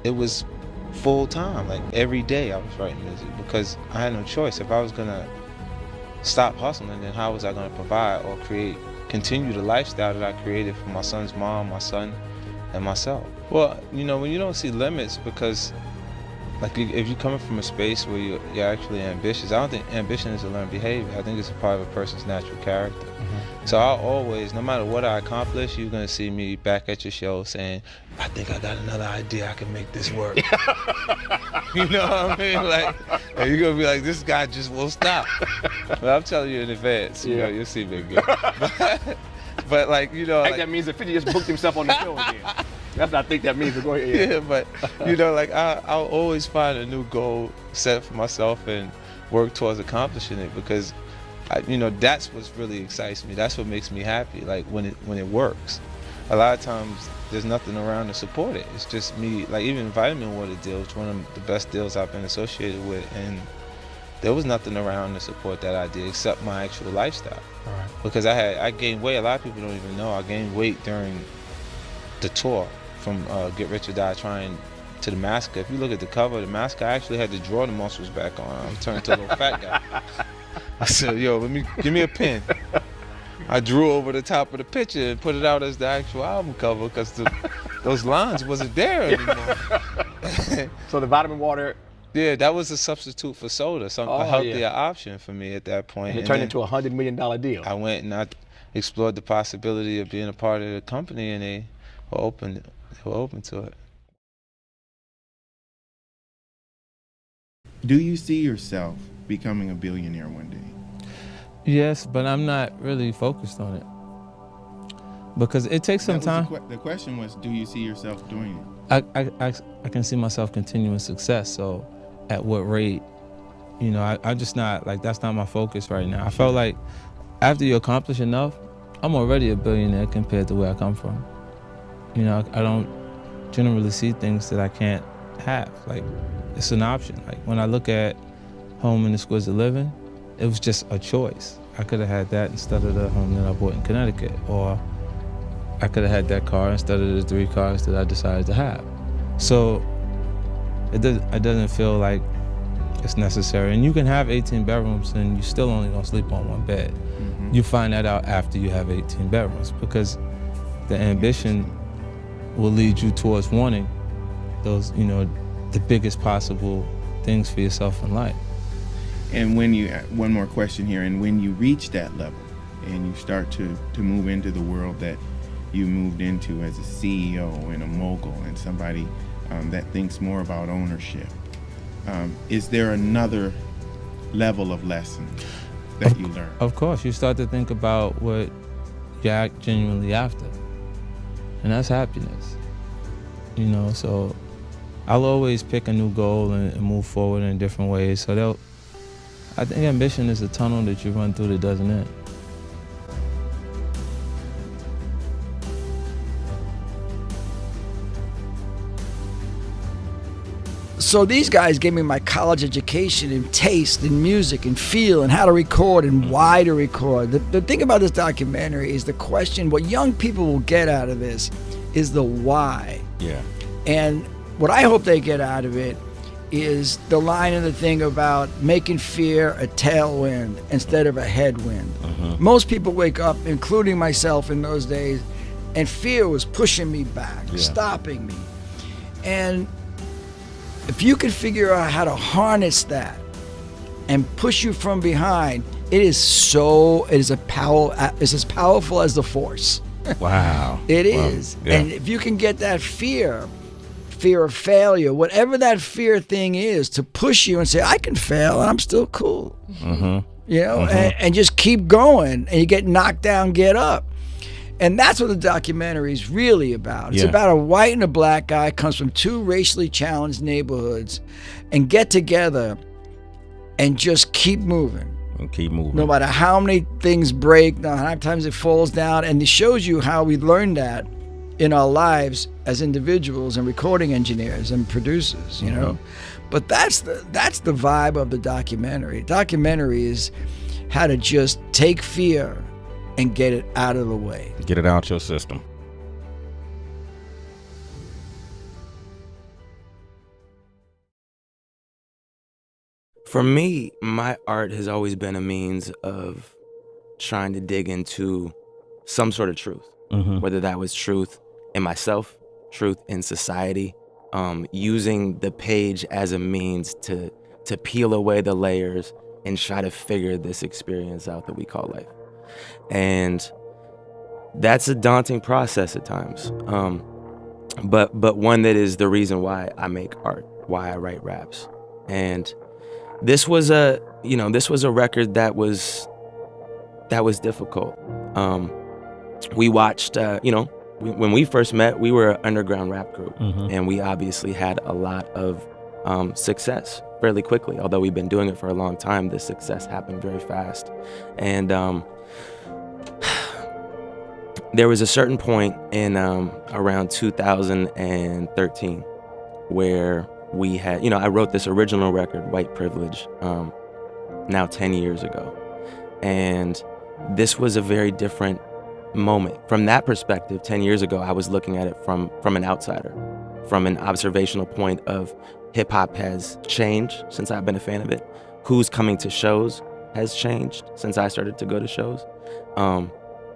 it was full time. Like every day I was writing music because I had no choice. If I was gonna stop hustling, then how was I gonna provide or continue the lifestyle that I created for my son's mom, my son, and myself? Well, when you don't see limits, because like if you're coming from a space where you're actually ambitious, I don't think ambition is a learned behavior. I think it's a part of a person's natural character. So I'll always, no matter what I accomplish, you're gonna see me back at your show saying, I think I got another idea, I can make this work. You know what I mean? Like, and you're gonna be like, this guy just won't stop. But I'm telling you in advance, you'll see me again. But like, I think that means that 50 just booked himself on the show again. That's what I think that means. Go ahead. Yeah, but like I'll always find a new goal set for myself and work towards accomplishing it, because that's what really excites me. That's what makes me happy. Like when it works. A lot of times there's nothing around to support it. It's just me. Like even Vitamin Water deal, it's one of the best deals I've been associated with, and there was nothing around to support that idea except my actual lifestyle. Right. Because I gained weight. A lot of people don't even know I gained weight during the tour from Get Rich or Die Trying to the Massacre. If you look at the cover of the Massacre, I actually had to draw the muscles back on. I'm turning to a little fat guy. I said, yo, give me a pen. I drew over the top of the picture and put it out as the actual album cover because those lines wasn't there anymore. So the Vitamin Water. Yeah, that was a substitute for soda, a healthier option for me at that point. And it turned into a $100 million deal. I went and I explored the possibility of being a part of the company, and they were open to it. Do you see yourself becoming a billionaire one day? Yes, but I'm not really focused on it because it takes some time. The question was, do you see yourself doing it? I can see myself continuing success. So at what rate? I'm just not, like, that's not my focus right now. I felt like after you accomplish enough, I'm already a billionaire compared to where I come from. I don't generally see things that I can't have. Like, it's an option. Like, when I look at Home and Exquisite Living, it was just a choice. I could have had that instead of the home that I bought in Connecticut, or I could have had that car instead of the 3 cars that I decided to have. So it doesn't feel like it's necessary. And you can have 18 bedrooms and you still only gonna sleep on 1 bed. Mm-hmm. You find that out after you have 18 bedrooms, because the ambition will lead you towards wanting those, the biggest possible things for yourself in life. And when you, one more question here, and when you reach that level and you start to move into the world that you moved into as a CEO and a mogul and somebody that thinks more about ownership, is there another level of lesson that you learn? Of course, you start to think about what you're genuinely after, and that's happiness. So I'll always pick a new goal and move forward in different ways. So I think ambition is a tunnel that you run through that doesn't end. So these guys gave me my college education in taste and music and feel and how to record and why to record. The thing about this documentary is the question, what young people will get out of this is the why. Yeah. And what I hope they get out of it is the line in the thing about making fear a tailwind instead of a headwind. Mm-hmm. Most people wake up, including myself in those days, and fear was pushing me back, stopping me. And if you can figure out how to harness that and push you from behind, it's as powerful as the Force. Wow. It is. Yeah. And if you can get that fear of failure, whatever that fear thing is, to push you and say, I can fail and I'm still cool. Mm-hmm. And just keep going, and you get knocked down, get up. And that's what the documentary is really about. It's about a white and a black guy comes from 2 racially challenged neighborhoods and get together and just keep moving. And keep moving. No matter how many things break, no matter how many times it falls down. And it shows you how we learned that in our lives as individuals and recording engineers and producers, you know. But that's the vibe of the documentary. Documentary is how to just take fear and get it out of the way. Get it out your system. For me, my art has always been a means of trying to dig into some sort of truth, whether that was truth in myself, truth in society, using the page as a means to peel away the layers and try to figure this experience out that we call life. And that's a daunting process at times, but one that is the reason why I make art, why I write raps. And this was a record that was difficult. We watched, when we first met, we were an underground rap group, and we obviously had a lot of success fairly quickly. Although we've been doing it for a long time, the success happened very fast. And there was a certain point in around 2013 where we had, I wrote this original record, White Privilege, now 10 years ago. And this was a very different moment. From that perspective, 10 years ago, I was looking at it from an outsider, from an observational point of hip hop has changed since I've been a fan of it. Who's coming to shows has changed since I started to go to shows.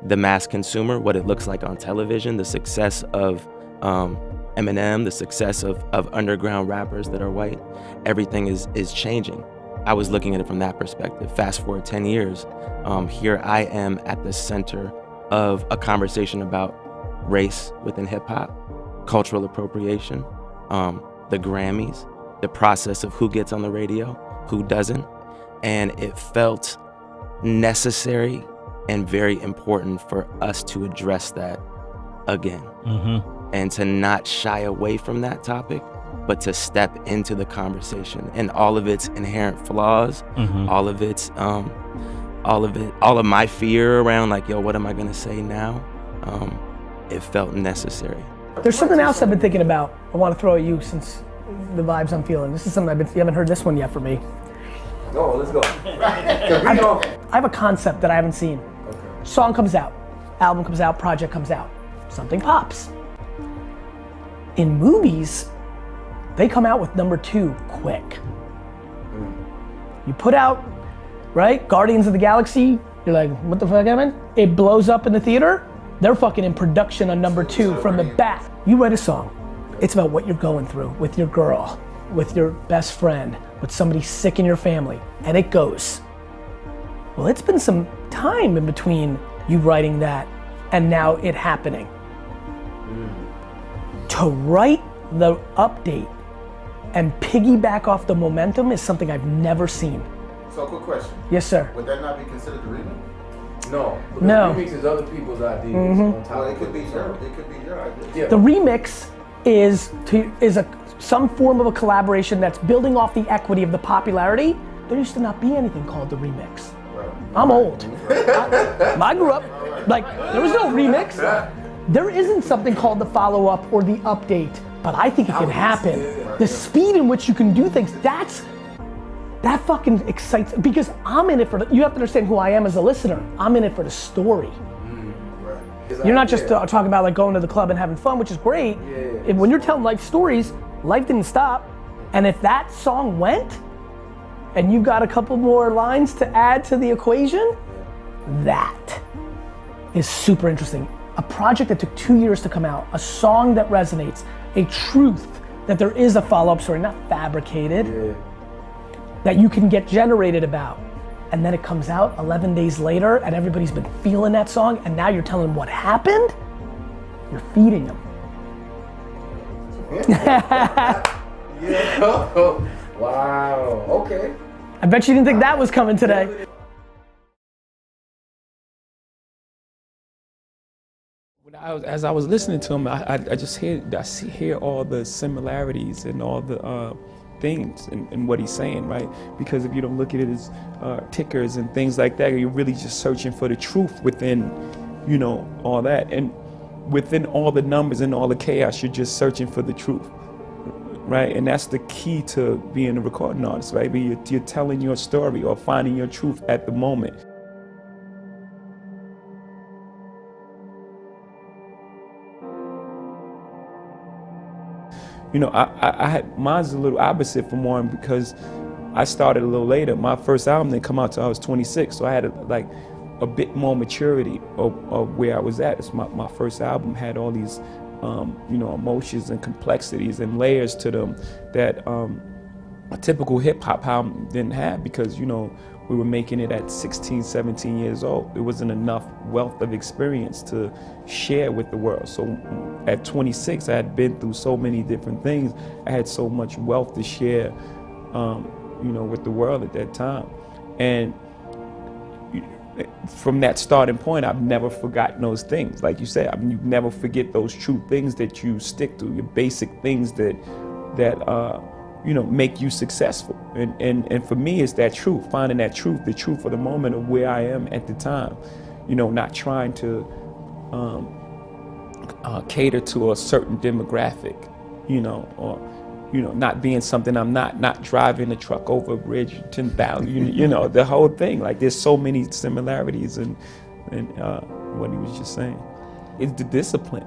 The mass consumer, what it looks like on television, the success of Eminem, the success of underground rappers that are white, everything is changing. I was looking at it from that perspective. Fast forward 10 years, here I am at the center of a conversation about race within hip hop, cultural appropriation, the Grammys, the process of who gets on the radio, who doesn't. And it felt necessary and very important for us to address that again. And to not shy away from that topic, but to step into the conversation and all of its inherent flaws, all of its, all of my fear around like, yo, what am I gonna say now? It felt necessary. There's something else I've been thinking about. I want to throw at you since the vibes I'm feeling. This is something you haven't heard this one yet from me. No, let's go. I have a concept that I haven't seen. Song comes out, album comes out, project comes out, something pops. In movies, they come out with number 2 quick. You put out, right, Guardians of the Galaxy, you're like, what the fuck happened? It blows up in the theater, they're fucking in production on number 2 from the bat. You write a song, it's about what you're going through with your girl, with your best friend, with somebody sick in your family, and it goes. Well, it's been some time in between you writing that and now it happening. To write the update and piggyback off the momentum is something I've never seen. So, quick question. Yes, sir. Would that not be considered a remix? No. Because No. remix is other people's ideas on top Well, of it could be it. your idea. The remix is some form of a collaboration that's building off the equity of the popularity. There used to not be anything called the remix. I'm old. I grew up, like, there was no remix. There isn't something called the follow-up or the update, but I think it can happen. The speed in which you can do things, that fucking excites, because I'm in it for, you have to understand who I am as a listener. I'm in it for the story. You're not just talking about like going to the club and having fun, which is great. And when you're telling life stories, life didn't stop. And if that song went, and you've got a couple more lines to add to the equation, that is super interesting. A project that took 2 years to come out, a song that resonates, a truth that there is a follow-up story, not fabricated, that you can get generated about. And then it comes out 11 days later and everybody's been feeling that song and now you're telling them what happened, you're feeding them. Wow, okay. I bet you didn't think that was coming today. As I was listening to him, I just hear all the similarities and all the things in what he's saying, right? Because if you don't look at it as tickers and things like that, you're really just searching for the truth within, you know, all that. And within all the numbers and all the chaos, you're just searching for the truth, right? And that's the key to being a recording artist, right? You're telling your story or finding your truth at the moment. You know, I had, mine's a little opposite from Warren because I started a little later. My first album didn't come out till I was 26, so I had a bit more maturity of where I was at. It's my first album had all these, you know, emotions and complexities and layers to them that a typical hip hop album didn't have because, you know, we were making it at 16, 17 years old. There wasn't enough wealth of experience to share with the world. So at 26, I had been through so many different things. I had so much wealth to share, you know, with the world at that time. And from that starting point, I've never forgotten those things. Like you said, I mean, you never forget those true things that you stick to, your basic things that you know, make you successful. And for me, it's that truth, finding that truth, the truth of the moment of where I am at the time. You know, not trying to cater to a certain demographic, you know, or, you know, not being something I'm not driving a truck over a bridge 10,000, you know, the whole thing. Like there's so many similarities in what he was just saying. It's the discipline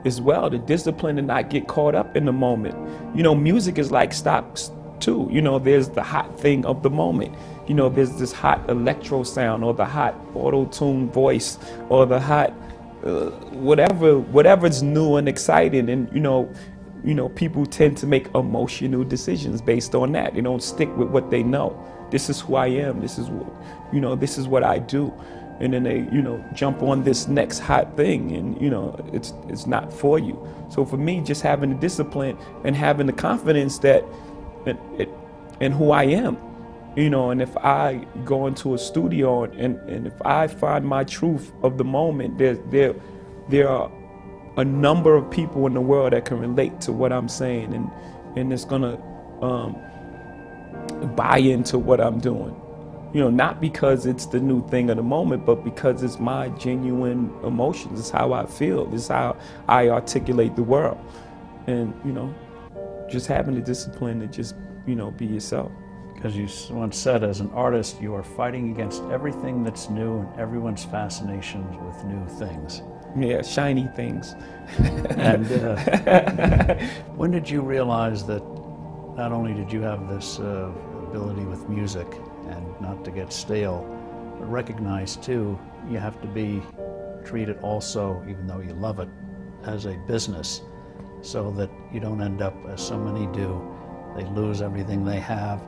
as well, the discipline to not get caught up in the moment. You know, music is like stocks too. You know, there's the hot thing of the moment. You know, there's this hot electro sound or the hot auto-tune voice or the hot whatever's new and exciting. And you know, people tend to make emotional decisions based on that. They don't stick with what they know. This is who I am. This is what, you know, this is what I do. And then they, you know, jump on this next hot thing and, you know, it's not for you. So for me, just having the discipline and having the confidence that in who I am, you know, and if I go into a studio and if I find my truth of the moment, there are a number of people in the world that can relate to what I'm saying and it's gonna buy into what I'm doing. You know, not because it's the new thing of the moment, but because it's my genuine emotions. It's how I feel. It's how I articulate the world. And, you know, just having the discipline to just, you know, be yourself. Because you once said, as an artist, you are fighting against everything that's new and everyone's fascinations with new things. Yeah, shiny things. And when did you realize that not only did you have this ability with music and not to get stale, but recognize too, you have to be treated also, even though you love it, as a business, so that you don't end up, as so many do, they lose everything they have.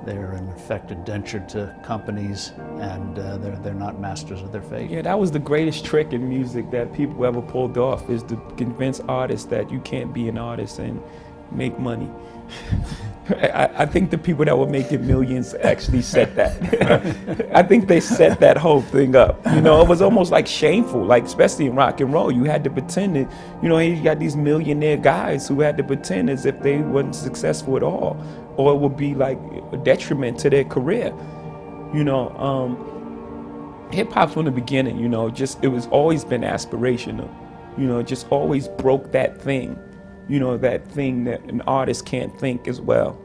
They're in effect indentured to companies, and they're not masters of their fate. Yeah, that was the greatest trick in music that people ever pulled off, is to convince artists that you can't be an artist and make money. I think the people that were making millions actually said that. I think they set that whole thing up. You know, it was almost like shameful, like especially in rock and roll. You had to pretend that, you know, you got these millionaire guys who had to pretend as if they weren't successful at all, or it would be like a detriment to their career. You know, hip hop from the beginning, you know, just, it was always been aspirational. You know, just always broke that thing. You know, that thing that an artist can't think as well.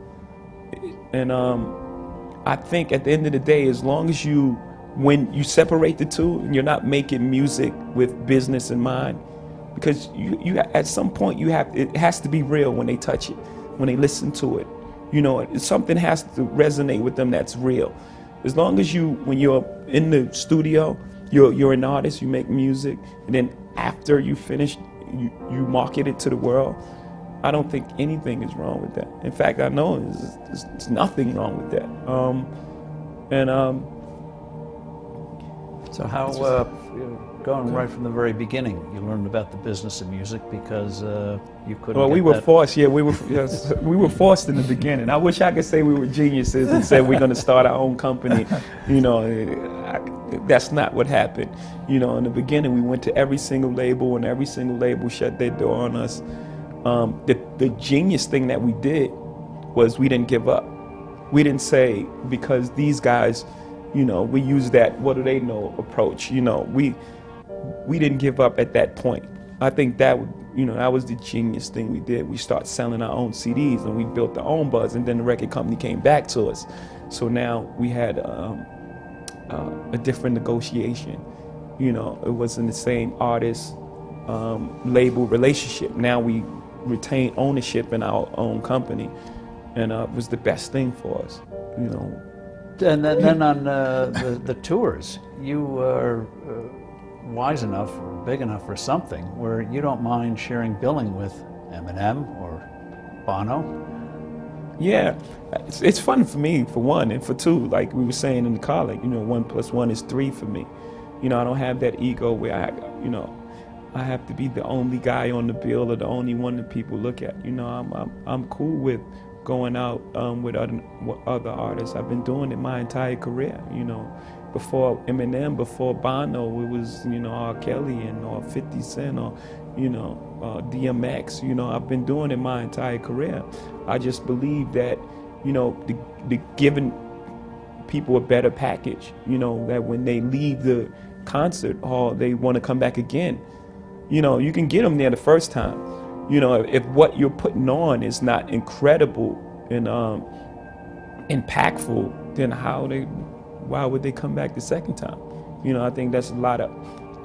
And I think at the end of the day, as long as you, when you separate the two and you're not making music with business in mind, because you at some point you have, it has to be real when they touch it, when they listen to it. You know, something has to resonate with them that's real. As long as you, when you're in the studio, you're an artist, you make music, and then after you finish, you market it to the world, I don't think anything is wrong with that. In fact, I know there's nothing wrong with that. So how, going right from the very beginning, you learned about the business of music because you couldn't. Well, get we were that. forced. Yeah, we were forced in the beginning. I wish I could say we were geniuses and said we're going to start our own company. You know, that's not what happened. You know, in the beginning, we went to every single label, and every single label shut their door on us. The genius thing that we did was we didn't give up. We didn't say, because these guys, you know, we use that what do they know approach. You know, we didn't give up at that point. I think that, you know, that was the genius thing we did. We started selling our own CDs and we built our own buzz, and then the record company came back to us. So now we had a different negotiation. You know, it wasn't the same artist label relationship. Now we retain ownership in our own company, and it was the best thing for us. You know. And then on the tours, you are wise enough or big enough or something where you don't mind sharing billing with Eminem or Bono. Yeah, it's fun for me, for one, and for two, like we were saying in the car, like, you know, 1 + 1 is 3 for me. You know, I don't have that ego where I have to be the only guy on the bill or the only one that people look at. You know, I'm cool with going out with other artists. I've been doing it my entire career. You know, before Eminem, before Bono, it was, you know, R. Kelly or 50 Cent or, you know, DMX. You know, I've been doing it my entire career. I just believe that, you know, the giving people a better package. You know, that when they leave the concert hall, they want to come back again. You know, you can get them there the first time. You know, if what you're putting on is not incredible and impactful, then why would they come back the second time? You know, I think that's a lot of,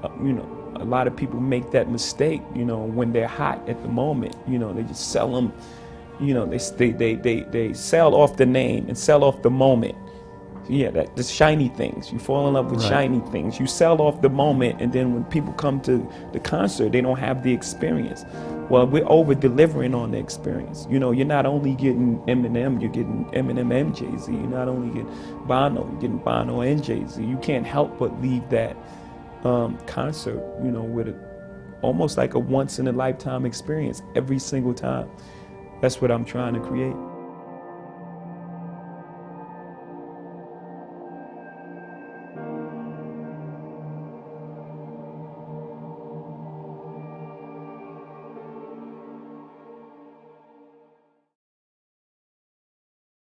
a lot of people make that mistake. You know, when they're hot at the moment, you know, they just sell them. You know, they sell off the name and sell off the moment. Yeah, the shiny things. You fall in love with shiny things. You sell off the moment, and then when people come to the concert, they don't have the experience. Well, we're over-delivering on the experience. You know, you're not only getting Eminem, you're getting Eminem and Jay-Z. You're not only getting Bono, you're getting Bono and Jay-Z. You can't help but leave that concert, you know, with almost like a once-in-a-lifetime experience every single time. That's what I'm trying to create.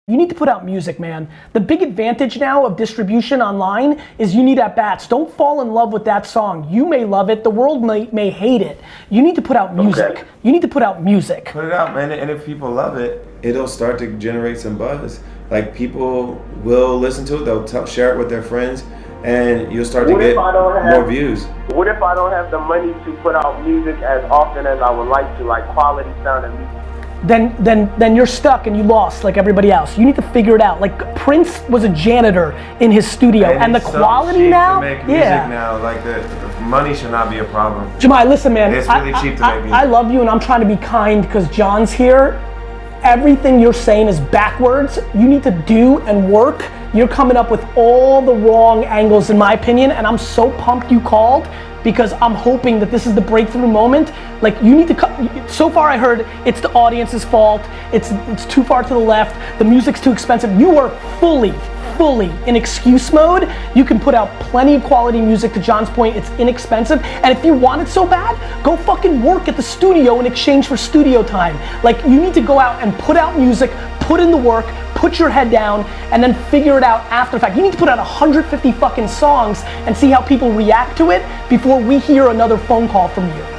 You need to put out music, man. The big advantage now of distribution online is you need at-bats. Don't fall in love with that song. You may love it, the world may hate it. You need to put out music. Okay. You need to put out music. Put it out, man, and if people love it, it'll start to generate some buzz. Like, people will listen to it, they'll share it with their friends, and you'll start to get more views. What if I don't have the money to put out music as often as I would like to, like quality sounding music? Then you're stuck and you lost like everybody else. You need to figure it out. Like Prince was a janitor in his studio, and the it's so quality cheap now, to make music now. Like the money should not be a problem. Jamai, listen, man. It's really cheap to make music. I love you, and I'm trying to be kind because John's here. Everything you're saying is backwards. You need to do and work. You're coming up with all the wrong angles, in my opinion, and I'm so pumped you called, because I'm hoping that this is the breakthrough moment. Like, you need to so far I heard it's the audience's fault, it's too far to the left, the music's too expensive. You are fully in excuse mode. You can put out plenty of quality music. To John's point, it's inexpensive, and if you want it so bad, go fucking work at the studio in exchange for studio time. Like, you need to go out and put out music, put in the work, put your head down, and then figure it out after the fact. You need to put out 150 fucking songs and see how people react to it before we hear another phone call from you.